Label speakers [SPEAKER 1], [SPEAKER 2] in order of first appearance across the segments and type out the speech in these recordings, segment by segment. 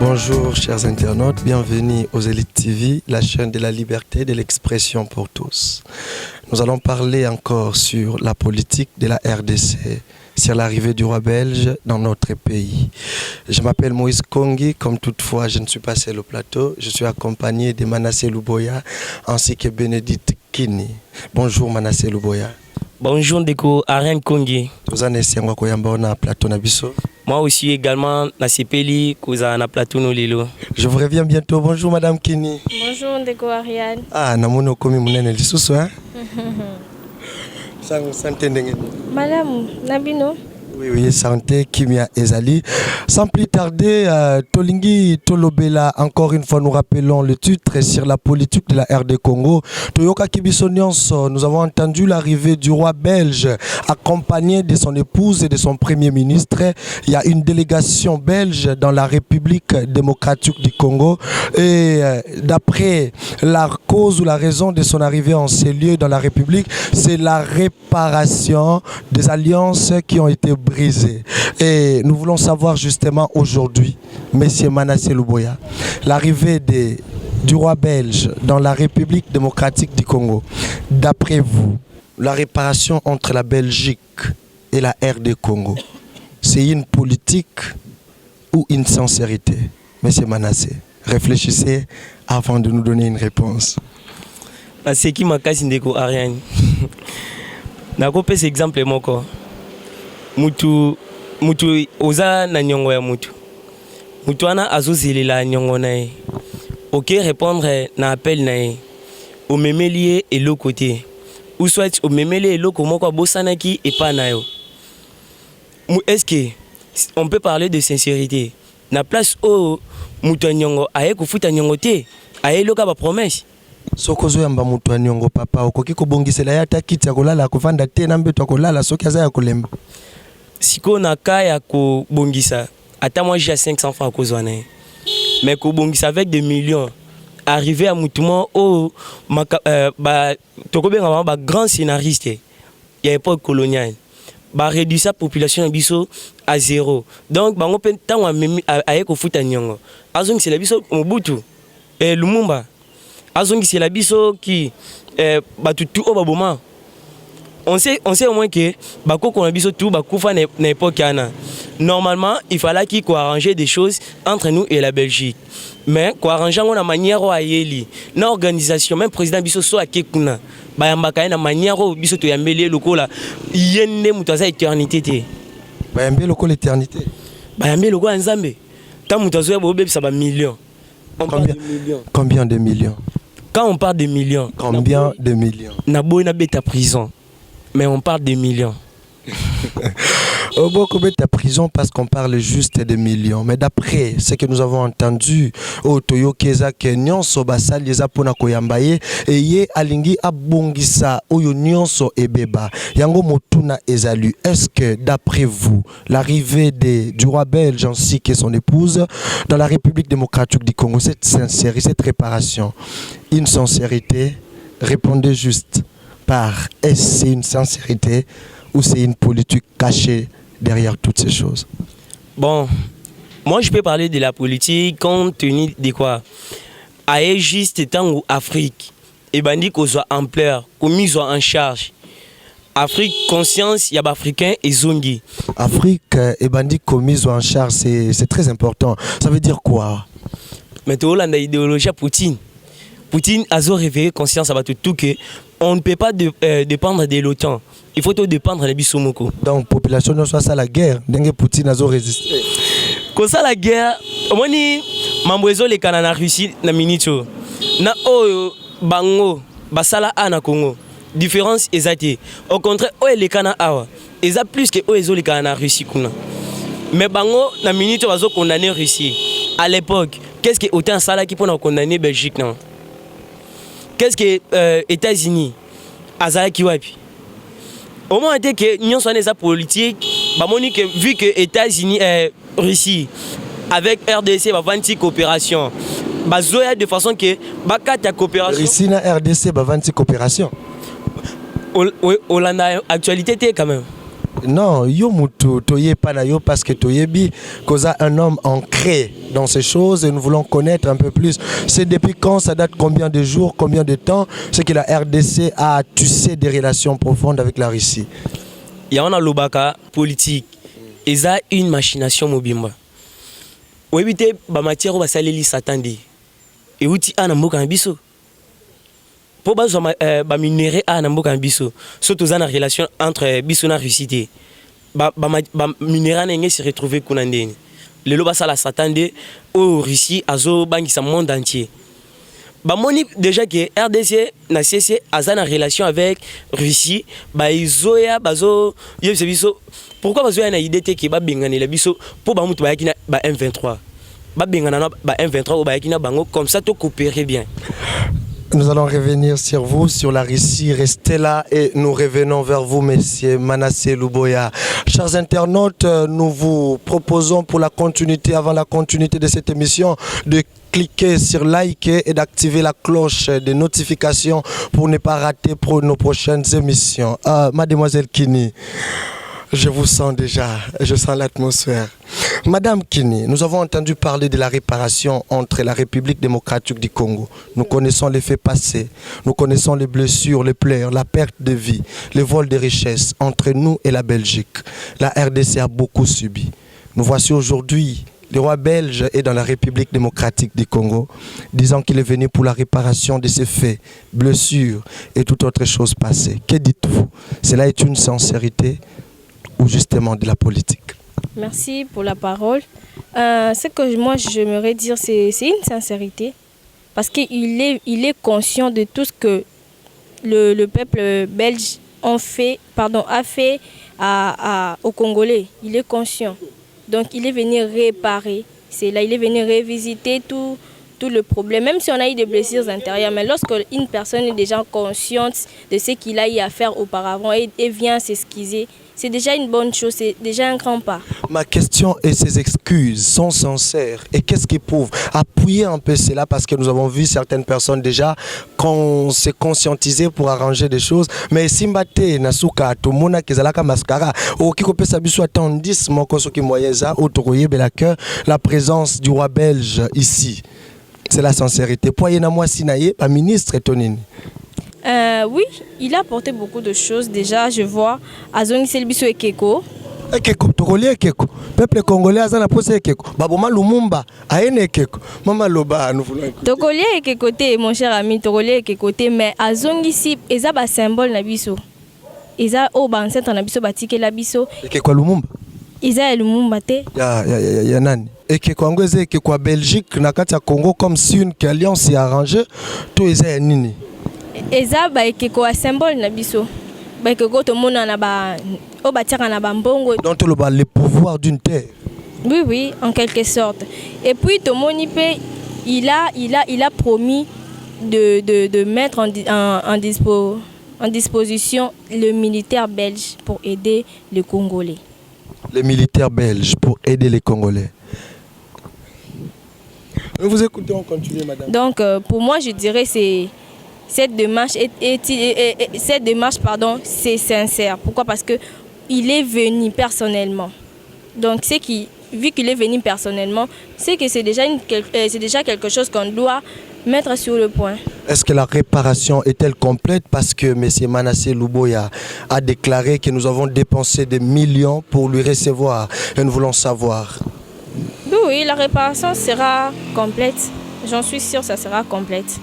[SPEAKER 1] Bonjour chers internautes, bienvenue aux Élites TV, la chaîne de la liberté et de l'expression pour tous. Nous allons parler encore sur la politique de la RDC, sur l'arrivée du roi belge dans notre pays. Je m'appelle Moïse Kongi, comme toutefois je ne suis pas seul au plateau, je suis accompagné de Manassé Luboya ainsi que Bénédicte Kini. Bonjour Manassé Luboya.
[SPEAKER 2] Bonjour Ndeko Arène Kongi. Moi aussi également, na Sepeli, Koza na plateau no lilo.
[SPEAKER 1] Je vous reviens bientôt. Bonjour Madame Kini.
[SPEAKER 3] Bonjour Ndeko Ariane.
[SPEAKER 1] Ah, namono komi munene lisusu hein. Santé ndenge.
[SPEAKER 3] Madame Nabino.
[SPEAKER 1] Oui, santé, Kimia Ezali. Sans plus tarder, Tolingi Tolobela, encore une fois, nous rappelons le titre sur la politique de la RD Congo. Toyoka Kibisonians, nous avons entendu l'arrivée du roi belge, accompagné de son épouse et de son premier ministre. Il y a une délégation belge dans la République démocratique du Congo. Et d'après la cause ou la raison de son arrivée en ces lieux dans la République, c'est la réparation des alliances qui ont été brisé. Et nous voulons savoir justement aujourd'hui, Monsieur Manassé Luboya, l'arrivée du roi belge dans la République démocratique du Congo. D'après vous, la réparation entre la Belgique et la RD Congo, c'est une politique ou une sincérité? Monsieur Manassé, réfléchissez avant de nous donner une réponse.
[SPEAKER 2] C'est qui m'a cassé Ndeko Ariane. Nakopé cet exemple moko. Mutu oza na nyongo ya mutu ana azozeli la nyongo na ye. Ok, répondre na appel na ye o memeli et l'autre côté ou soit o memeli et l'autre moko bosanaki et pas na yo. Est-ce que on peut parler de sincérité na place o mutu nyongo aye ko futa nyongo te aye loka ba promesse
[SPEAKER 1] soko zoyamba mutu nyongo papa okoki ko bongisela ya takiti ya kolala kovanda te na mbeto kolala soki aza ya kolemba.
[SPEAKER 2] Si on a kaya ko bongisa, attends moi j'ai 500 francs à cause mais ko bongisa avec des millions, arriver à moutouma oh toko benga ba grand scénariste, il y a époque coloniale, ba réduire sa population biso à zéro. Donc bango pen tant a ko futa nyongo. Azong c'est la biso Mobutu et Lumumba. Azong c'est la biso qui ba tout obaboma. On sait au moins que bako qu'on a biso tout bakoufa na époque ana. Normalement, il fallait qu'il faut arranger des choses entre nous et la Belgique. Mais quoi arranger on a manière à yeli. Na organisation même président biso so akekuna. Ba yambaka na manière biso to yambeli lokola yenne mutaza éternité te.
[SPEAKER 1] Ba yambeli lokola éternité.
[SPEAKER 2] Ba yambeli lokola nzambe. Tant mutazo ya bobe ça ba millions.
[SPEAKER 1] Combien de millions?
[SPEAKER 2] Quand on parle de millions.
[SPEAKER 1] Combien de millions?
[SPEAKER 2] Na boy na beta prison. Mais on parle de millions.
[SPEAKER 1] Au Boko à prison parce qu'on parle juste de millions. Mais d'après ce que nous avons entendu, au Toyo Keza Kenyon Sobasa Liza Pona Koyambaye et Ye Alingi Abongisa Oyo Nyonso Ebeba Yango Motuna Ezalu. Est-ce que d'après vous, l'arrivée du roi belge ainsi que son épouse dans la République démocratique du Congo, cette sincérité, cette réparation, une sincérité? Répondez juste. Est-ce que c'est une sincérité ou c'est une politique cachée derrière toutes ces choses?
[SPEAKER 2] Bon, moi je peux parler de la politique compte tenu de quoi? Aïe juste temps où Afrique et bandit qu'on soit ampleur, qu'on mise en charge. Afrique conscience, il y a africain et zongi.
[SPEAKER 1] Afrique et bandit qu'on mise en charge, c'est très important. Ça veut dire quoi?
[SPEAKER 2] Mais tu as l'idéologie à Poutine. Poutine a réveillé conscience à tout que on ne peut pas dépendre de l'OTAN. Il faut tout dépendre de Bissomoko.
[SPEAKER 1] Donc, population ne soit ça la guerre. Dengue Poutine a résisté.
[SPEAKER 2] Comme ça la guerre, on dit Mambouezo les Canada Russie na minito. Na oyo bango basala ana Congo. Différence exacte. Au contraire, oyo les Canada awa. Ils a plus que oyo les Canada Russie kuna. Mais bango na minito bazo condamner Russie. À l'époque, qu'est-ce que autant sala qui pour condamner Belgique non? Qu'est-ce que États-Unis Azala Kiwapi? Au moment que nous sommes des politiques, vu que États-Unis et Russie avec RDC va vendre une coopération, de façon que la coopération.
[SPEAKER 1] Russie et RDC va vendre une coopération.
[SPEAKER 2] Hollande actualité quand même.
[SPEAKER 1] Non, yo mutu toye pas na yo parce que toyebi cause un homme ancré dans ces choses et nous voulons connaître un peu plus. C'est depuis quand, ça date combien de jours, combien de temps, c'est que la RDC a tissé des relations profondes avec la Russie?
[SPEAKER 2] Il y a un lobaka politique. Et ça, une machination mobimba. Oui, éviter la matière où va s'aller s'attendre. Et où tu as un mot biso. Pour ba minérer à un mot biso. Surtout dans la relation entre biso et la Russie. Ba minérer n'est se retrouver kunandeni. Le loba ça la s'attendre au Russie azo bangi sa monde entier. Ba moni déjà que RDC na cessé a une relation avec Russie, ba izoya bazo yebse biso. Pourquoi bazo na idée que ba bengana la biso pour ba mutu ba yakina ba M23. Ba bengana ba M23 ou ba yakina bango comme ça to coopérer bien.
[SPEAKER 1] Nous allons revenir sur vous, sur la Russie. Restez là et nous revenons vers vous, messieurs Manasseh Luboya. Chers internautes, nous vous proposons pour la continuité, avant la continuité de cette émission, de cliquer sur liker et d'activer la cloche de notification pour ne pas rater pour nos prochaines émissions. Mademoiselle Kini, je vous sens déjà, je sens l'atmosphère. Madame Kini, nous avons entendu parler de la réparation entre la République démocratique du Congo. Nous connaissons les faits passés, nous connaissons les blessures, les pleurs, la perte de vie, les vols de richesses entre nous et la Belgique. La RDC a beaucoup subi. Nous voici aujourd'hui, le roi belge est dans la République démocratique du Congo, disant qu'il est venu pour la réparation de ces faits, blessures et toute autre chose passée. Que dites-vous? Cela est une sincérité ou justement de la politique?
[SPEAKER 3] Merci pour la parole. Ce que moi j'aimerais dire, c'est une sincérité. Parce qu'il est conscient de tout ce que le peuple belge a fait aux Congolais. Il est conscient. Donc il est venu réparer. C'est là, il est venu revisiter tout le problème. Même si on a eu des blessures intérieures, mais lorsque une personne est déjà consciente de ce qu'il a eu à faire auparavant et vient s'excuser, c'est déjà une bonne chose, c'est déjà un grand pas.
[SPEAKER 1] Ma question et ces excuses sont sincères. Et qu'est-ce qui prouve? Appuyer un peu cela parce que nous avons vu certaines personnes déjà qu'on s'est conscientisé pour arranger des choses. Mais Simbate, Nasuka, Tomona, Kezalaka, Mascara, au Kikope Sabiso attendis, Mokosoki Moyeza, Otoroye Belaka, la présence du roi belge ici. C'est la sincérité. Poyena moi Sinaye, pas ministre Tonini.
[SPEAKER 3] Oui, il a apporté beaucoup de choses. Déjà, je vois Azongi Selbiso et Keko.
[SPEAKER 1] Keko, Tokolié Keko. Peuple congolais a la posé Keko. Baboma Lumumba, Aene Keko. Maman Loba, nous voulons écouter.
[SPEAKER 3] Tokolié et Kekote, mon cher ami, Tokolié et Kekote, mais Azongi si, ils ont un symbole Nabiso. Ils ont un ancêtre Nabiso, Batike Labiso.
[SPEAKER 1] Keko Lumumba.
[SPEAKER 3] Ils ont Lumumba.
[SPEAKER 1] Ya nani. Et Keko Angweze, Keko Belgique, Nakata Congo, comme si une alliance s'est arrangée, tout est un nini.
[SPEAKER 3] Eza ba ekeko a symbole na biso ba ekeko to mona na ba o ba tiaka na ba mbongo
[SPEAKER 1] donc le pouvoir d'une terre.
[SPEAKER 3] Oui, en quelque sorte. Et puis Tomoni pe il a promis de mettre en disposition le militaire belge pour aider les Congolais.
[SPEAKER 1] Les militaires belges pour aider les Congolais. Vous écoutez, on continue, madame.
[SPEAKER 3] Donc pour moi je dirais cette démarche c'est sincère. Pourquoi? Parce que il est venu personnellement. Donc vu qu'il est venu personnellement, c'est que c'est déjà quelque chose qu'on doit mettre sur le point.
[SPEAKER 1] Est-ce que la réparation est-elle complète? Parce que M. Manasseh Luboya a déclaré que nous avons dépensé des millions pour lui recevoir. Et nous voulons savoir.
[SPEAKER 3] Oui, la réparation sera complète. J'en suis sûre, ça sera complète.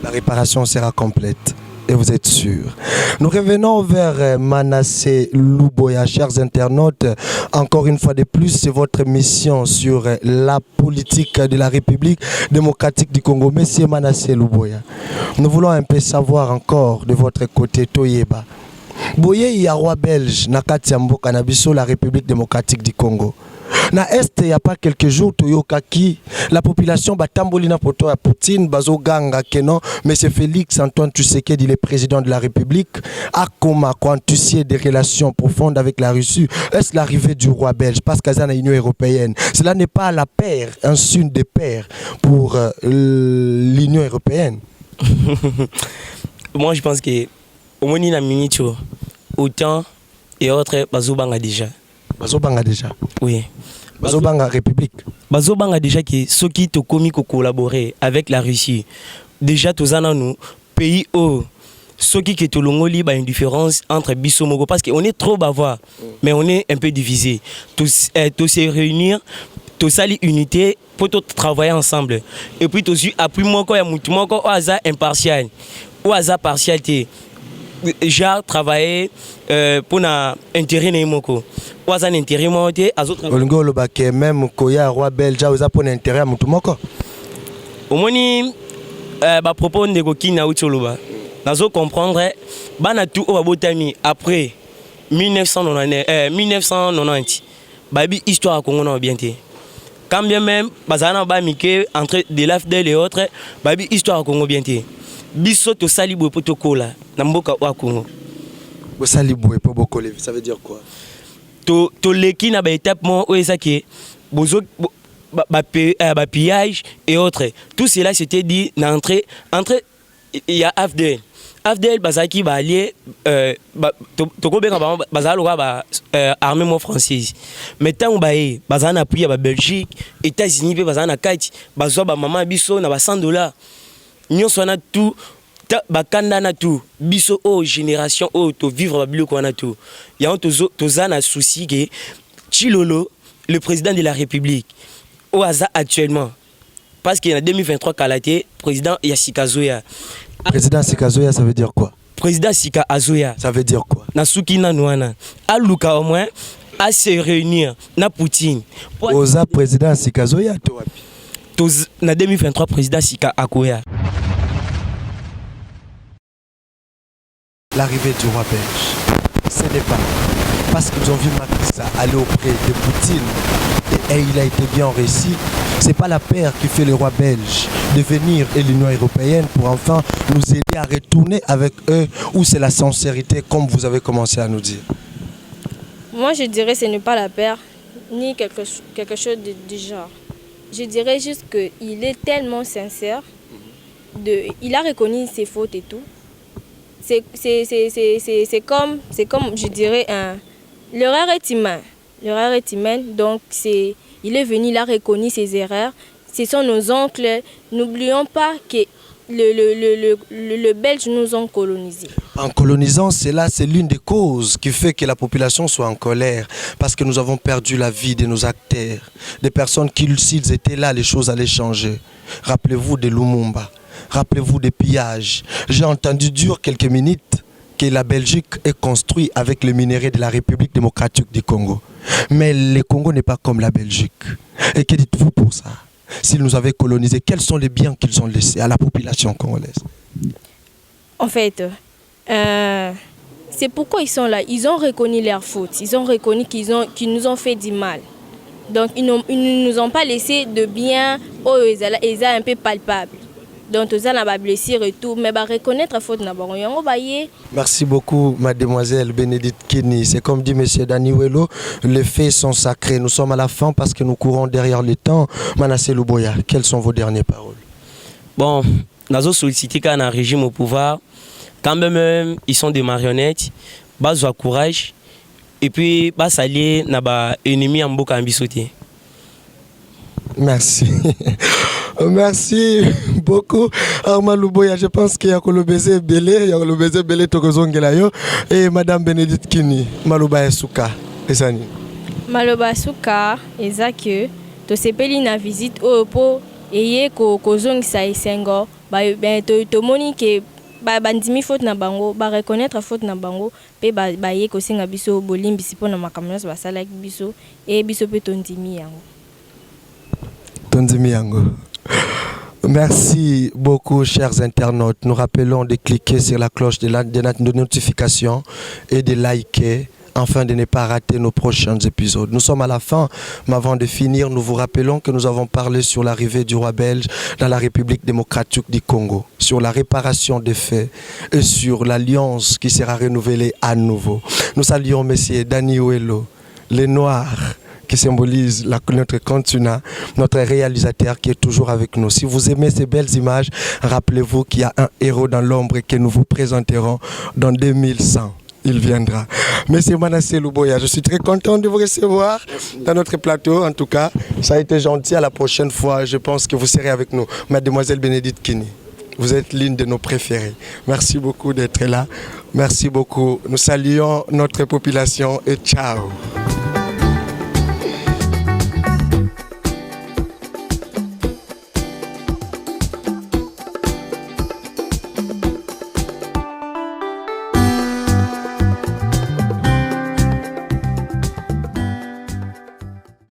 [SPEAKER 1] La réparation sera complète. Et vous êtes sûr. Nous revenons vers Manasseh Luboya, chers internautes. Encore une fois de plus, c'est votre mission sur la politique de la République démocratique du Congo. Monsieur Manasseh Luboya, nous voulons un peu savoir encore de votre côté, Toyeba. Boye y a roi belge, Nakati Mboka Nabiso, la République démocratique du Congo. Na Est, il n'y a pas quelques jours, Toyokaki, la population Batambolina Poto à Poutine, Bazo Ganga Kenon, M. Félix Antoine Tshisekedi, il est président de la République, Akoma, quantifié des relations profondes avec la Russie. Est-ce l'arrivée du roi belge, parce qu'il y a l'Union européenne? Cela n'est pas la paire, un signe de paire pour l'Union européenne.
[SPEAKER 2] Moi, je pense que au moins, il y a une minute, autant et autres, Bazo Banga déjà.
[SPEAKER 1] Bazo Banga déjà?
[SPEAKER 2] Oui.
[SPEAKER 1] Bazo Banga République?
[SPEAKER 2] bazobanga déjà que ceux qui te commis collaborer avec la Russie déjà tous nous pays où ceux qui te longoli une différence entre biso moko parce qu'on est trop bavard mais on est un peu divisé tous se réunir tous ali unité pour tout travailler ensemble et puis tous appui moko ya mutu moko au hasard impartial ou hasard partialité j'ai travaillé pour na intérêt na moko ou hasard intérêt monté à autres
[SPEAKER 1] olingo lo ba ke même koya roi belge za pour intérêt mutu moko
[SPEAKER 2] omoni ba propos ndeko kina utoloba nazo comprendre bana tout au botami après 1990 babi histoire Congo na bien té quand bien même bazana ba mike entre de l'AFDL et autres babi histoire Congo bien té biso to sali bo protocole na mboka wa Congo
[SPEAKER 1] bo sali bo e po bokole ça veut dire quoi
[SPEAKER 2] to leki na ba étape mo o ezaki bozo ba pillage et autres tout cela c'était dit entre il y a AFDL bazaki ba allié to ko benga bazalo ba armée mo française mais tant ba bazana appuyé ba Belgique États-Unis pe bazana kati bazwa ba maman biso na ba $100 nyonso na tout bakanda na tout biso o génération o to vivre ba biloko na tout ya on to zana souci que Chilolo le président de la République au hasard actuellement parce qu'il y a 2023 Kalaté président Yassika Zoya.
[SPEAKER 1] Président Sika Zoya, ça veut dire quoi?
[SPEAKER 2] Président Sika Azoya.
[SPEAKER 1] Ça veut dire quoi?
[SPEAKER 2] Nasuki Nanouana. A Luka au moins, à se réunir, na Poutine.
[SPEAKER 1] Oza président Sika Zoya, toi.
[SPEAKER 2] Na 2023, président Sika Akoya.
[SPEAKER 1] L'arrivée du roi belge, ce n'est pas parce qu'ils ont vu Macky Sall aller auprès de Poutine et il a été bien réussi. C'est pas la paire qui fait le roi belge de venir et l'Union européenne pour enfin nous aider à retourner avec eux, ou c'est la sincérité comme vous avez commencé à nous dire?
[SPEAKER 3] Moi je dirais que ce n'est pas la paire ni quelque chose du genre. Je dirais juste qu'il est tellement sincère, il a reconnu ses fautes et tout. C'est comme je dirais l'erreur est humaine. L'erreur est humaine, donc il est venu, il a reconnu ses erreurs. Ce sont nos oncles. N'oublions pas que le Belge nous ont colonisés.
[SPEAKER 1] En colonisant, c'est l'une des causes qui fait que la population soit en colère. Parce que nous avons perdu la vie de nos acteurs. Des personnes qui, s'ils étaient là, les choses allaient changer. Rappelez-vous de Lumumba. Rappelez-vous des pillages. J'ai entendu dire quelques minutes que la Belgique est construite avec les minéraux de la République démocratique du Congo. Mais le Congo n'est pas comme la Belgique. Et que dites-vous pour ça? S'ils nous avaient colonisés, quels sont les biens qu'ils ont laissés à la population congolaise?
[SPEAKER 3] En fait, c'est pourquoi ils sont là. Ils ont reconnu leurs fautes. Ils ont reconnu qu'ils nous ont fait du mal. Donc ils ne nous ont pas laissé de biens un peu palpables. Donc tout ça n'a pas blessé et tout, mais reconnaître faute n'a pas.
[SPEAKER 1] Merci beaucoup mademoiselle Bénédicte Kini. C'est comme dit monsieur Dani Wello, les faits sont sacrés. Nous sommes à la fin parce que nous courons derrière le temps. Manassé Luboya, quelles sont vos dernières paroles?
[SPEAKER 2] Bon, nous sollicité quand un régime au pouvoir, quand même ils sont des marionnettes, bas courage et puis bas s'allier n'a pas ennemi en boka ambisoté.
[SPEAKER 1] Merci. Merci beaucoup Armand Luboya. Je pense qu'il y a que le baiser belé tokozongelayo et madame Bénédicte Kini Maloba Souka esani.
[SPEAKER 3] Maloba Souka ezake to sepeli na visite opo eye ko kozongisa esengo ba to moni ke bandimi faute na bango ba reconnaître faute na bango pe ba ye ko singa biso bolimbisi pona makamyo ba sala biso e biso pe tondimi yango.
[SPEAKER 1] Tondimi yango. Merci beaucoup, chers internautes. Nous rappelons de cliquer sur la cloche de notification et de liker afin de ne pas rater nos prochains épisodes. Nous sommes à la fin, mais avant de finir, nous vous rappelons que nous avons parlé sur l'arrivée du roi belge dans la République démocratique du Congo, sur la réparation des faits et sur l'alliance qui sera renouvelée à nouveau. Nous saluons M. Dani Wello, les Noirs, qui symbolise notre continent, notre réalisateur qui est toujours avec nous. Si vous aimez ces belles images, rappelez-vous qu'il y a un héros dans l'ombre que nous vous présenterons dans 2100. il viendra. Monsieur Manassé Louboya, je suis très content de vous recevoir dans notre plateau. En tout cas, ça a été gentil. À la prochaine fois, je pense que vous serez avec nous. Mademoiselle Bénédicte Kini, vous êtes l'une de nos préférées. Merci beaucoup d'être là. Merci beaucoup. Nous saluons notre population et ciao.